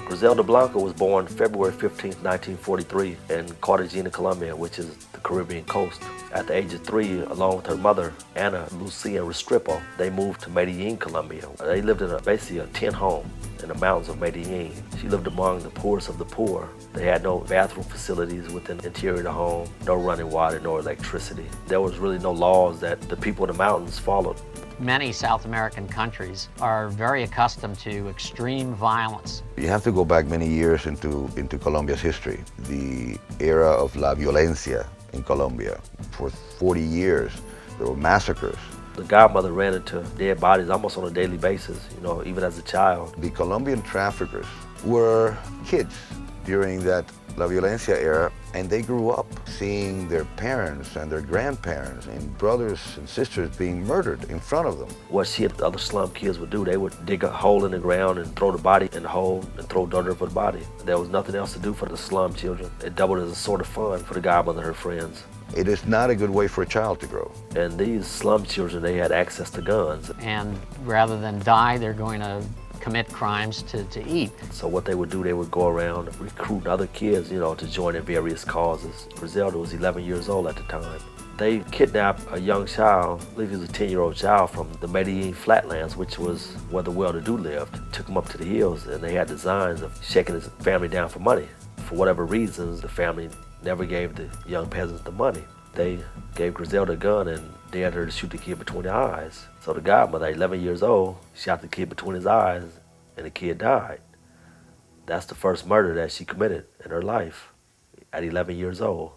Griselda Blanco was born February 15, 1943 in Cartagena, Colombia, which is the Caribbean coast. At the age of 3, along with her mother, Ana Lucia Restrepo, they moved to Medellin, Colombia. They lived in basically a tent home in the mountains of Medellin. She lived among the poorest of the poor. They had no bathroom facilities within the interior of the home, no running water, no electricity. There was really no laws that the people in the mountains followed. Many South American countries are very accustomed to extreme violence. You have to go back many years into Colombia's history. The era of la violencia in Colombia. For 40 years, there were massacres. The Godmother ran into dead bodies almost on a daily basis, even as a child. The Colombian traffickers were kids during that La Violencia era, and they grew up seeing their parents and their grandparents and brothers and sisters being murdered in front of them. What she and the other slum kids would do, they would dig a hole in the ground and throw the body in the hole and throw dirt over the body. There was nothing else to do for the slum children. It doubled as a sort of fun for the Godmother and her friends. It is not a good way for a child to grow. And these slum children, they had access to guns. And rather than die, they're going to commit crimes to eat. So what they would do, they would go around recruiting other kids, to join in various causes. Griselda was 11 years old at the time. They kidnapped a young child, I believe he was a 10-year-old child, from the Medellin flatlands, which was where the well-to-do lived. Took him up to the hills, and they had designs of shaking his family down for money. For whatever reasons, the family never gave the young peasants the money. They gave Griselda a gun and dared her to shoot the kid between the eyes. So the Godmother, 11 years old, shot the kid between his eyes, and the kid died. That's the first murder that she committed in her life at 11 years old.